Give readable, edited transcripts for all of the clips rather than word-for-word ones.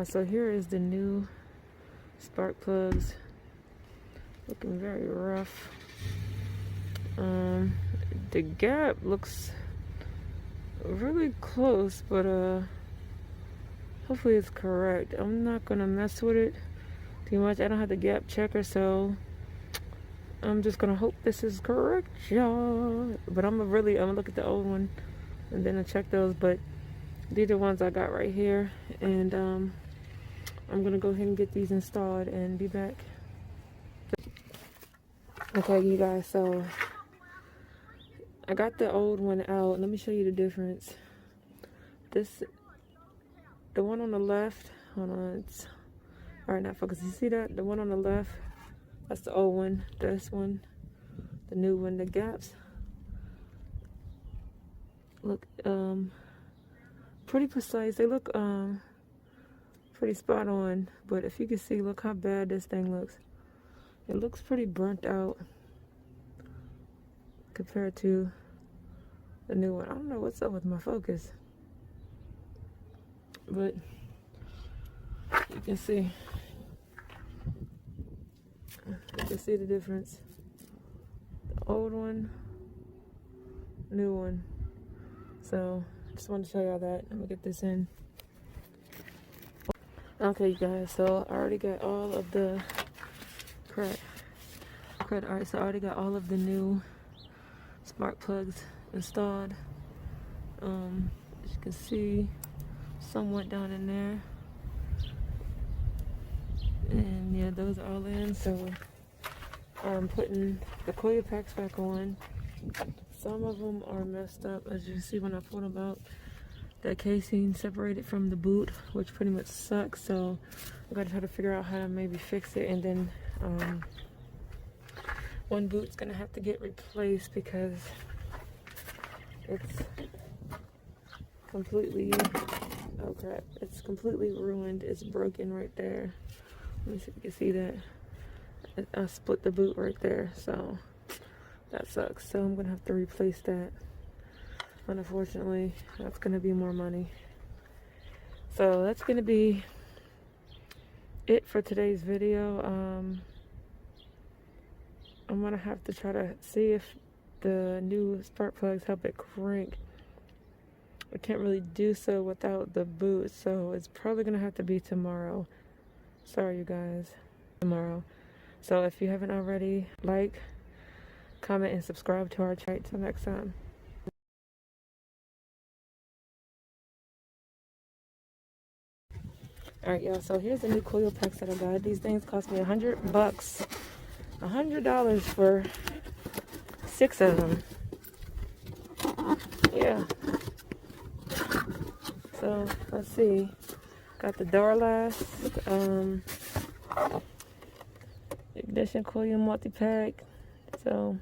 guys, so here is the new spark plugs. Looking very rough. The gap looks really close, but hopefully it's correct. I'm not gonna mess with it too much. I don't have the gap checker, so I'm just gonna hope this is correct, y'all. But I'm gonna look at the old one and then I'll check those. But these are ones I got right here, and I'm gonna go ahead and get these installed and be back. Okay, you guys, so I got the old one out. Let me show you the difference. The one on the left, hold on, it's alright, not focus. You see that? The one on the left, that's the old one. This one, the new one, the gaps look pretty precise. They look pretty spot on, but if you can see, look how bad this thing looks. It looks pretty burnt out compared to the new one. I don't know what's up with my focus, but you can see the difference. The old one, new one. So just wanted to show y'all that. I'm gonna get this in. Okay, you guys, so I already got all of the crud. Alright, so I already got all of the new spark plugs installed. As you can see, some went down in there, and yeah, those are all in. So I'm putting the coil packs back on. Some of them are messed up, as you see when I pulled them out. That casing separated from the boot, which pretty much sucks. So I gotta try to figure out how to maybe fix it, and then one boot's gonna have to get replaced because it's completely, oh crap, it's completely ruined. It's broken right there. Let me see if you can see that. I split the boot right there, so that sucks. So I'm gonna have to replace that. Unfortunately, that's gonna be more money. So that's gonna be it for today's video. I'm gonna have to try to see if the new spark plugs help it crank. I can't really do so without the boot, so it's probably gonna have to be tomorrow. Sorry, you guys, tomorrow. So if you haven't already, like, comment, and subscribe to our channel. Till next time. Alright, y'all, so here's the new coil packs that I got. These things cost me $100. $100 for 6 of them. Yeah. So let's see. Got the door last, ignition coil multi-pack. So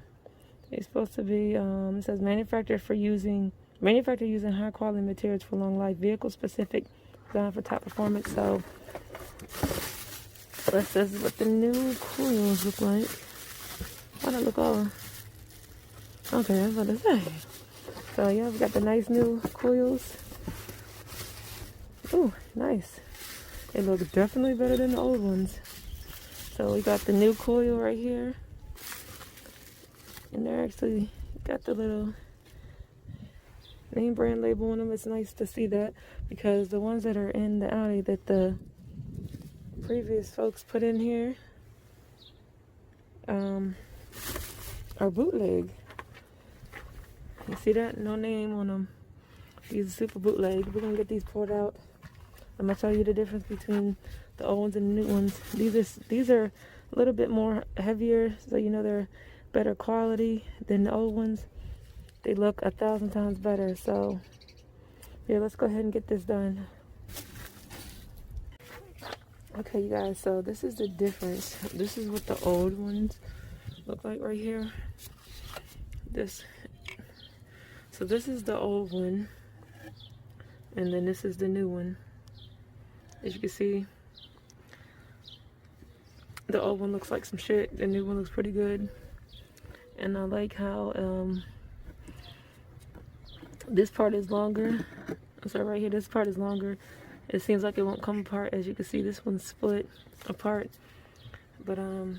it's supposed to be, it says manufactured using high quality materials for long life, vehicle specific, designed for top performance. So this is what the new coils look like. Why don't look all okay? I was about to say. So yeah, we got the nice new coils. Ooh, nice. It looks definitely better than the old ones. So we got the new coil right here, and they're actually got the little name brand label on them. It's nice to see that, because the ones that are in the Audi that the previous folks put in here are bootleg. You see that? No name on them. These are super bootleg. We're gonna get these poured out. I'm gonna show you the difference between the old ones and the new ones. These are a little bit more heavier, so you know they're better quality than the old ones. They look 1,000 times better. So yeah, let's go ahead and get this done. Okay, you guys, so this is the difference. This is what the old ones look like right here. So this is the old one, and then this is the new one. As you can see, the old one looks like some shit. The new one looks pretty good. And I like how this part is longer. So right here, this part is longer It seems like it won't come apart. As you can see, this one's split apart. But other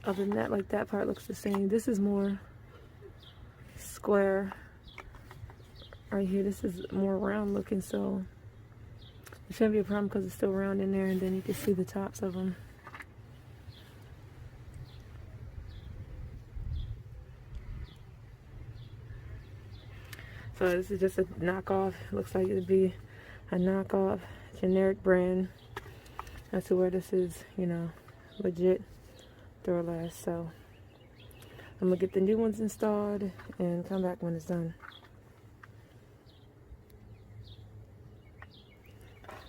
than that, like that part looks the same. This is more square right here. This is more round looking, so it shouldn't be a problem because it's still round in there, and then you can see the tops of them. So this is just a knockoff. Looks like it'd be a knockoff generic brand. That's where this is, you know, legit Duralast. So I'm gonna get the new ones installed and come back when it's done.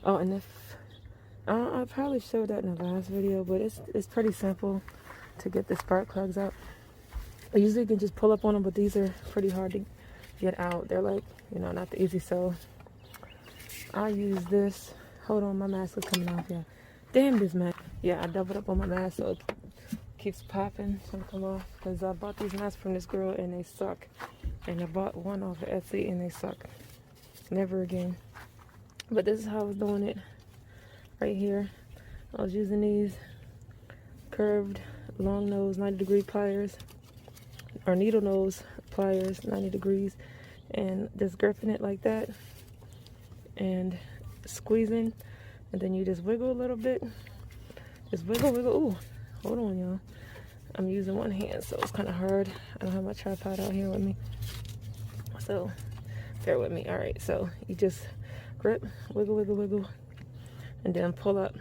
Oh, and if I probably showed that in the last video, but it's pretty simple to get the spark plugs out. I usually can just pull up on them, but these are pretty hard to get out. They're like, you know, not the easy. So I use this. Hold on, my mask is coming off. Yeah, damn this mask. Yeah, I doubled up on my mask so it keeps popping. It's gonna come off because I bought these masks from this girl and they suck. And I bought one off of Etsy and they suck. Never again. But this is how I was doing it right here. I was using these curved long nose 90-degree pliers, or needle nose pliers 90 degrees, and just gripping it like that and squeezing, and then you just wiggle a little bit. Just wiggle. Ooh, hold on, y'all. I'm using one hand, so it's kind of hard. I don't have my tripod out here with me, so bear with me. All right, so you just grip, wiggle, and then pull up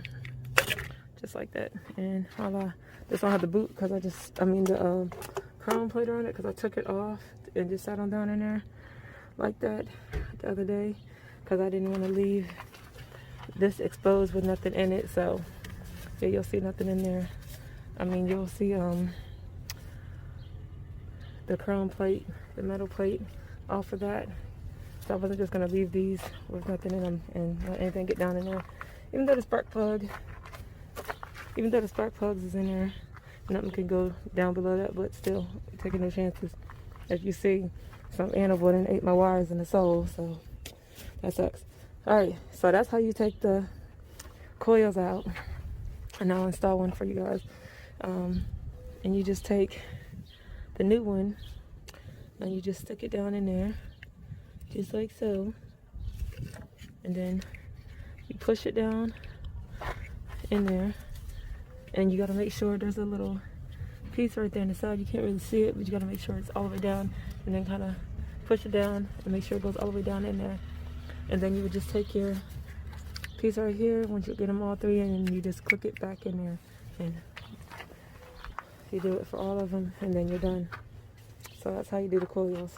just like that. And voila. This don't have the boot because the chrome plate on it, because I took it off and just sat on down in there like that the other day because I didn't want to leave this exposed with nothing in it. So yeah, you'll see nothing in there. I mean, you'll see the chrome plate, the metal plate off of that. So I wasn't just gonna leave these with nothing in them and let anything get down in there. Even though the spark plugs is in there, nothing can go down below that, but still taking no chances. As you see, some animal done ate my wires in the sole, so that sucks. Alright, so that's how you take the coils out. And I'll install one for you guys. And you just take the new one and you just stick it down in there, just like so. And then you push it down in there. And you gotta make sure there's a little piece right there on the side. You can't really see it, but you gotta make sure it's all the way down, and then kind of push it down and make sure it goes all the way down in there. And then you would just take your piece right here, once you get them all three, and then you just click it back in there, and you do it for all of them, and then you're done. So that's how you do the coils.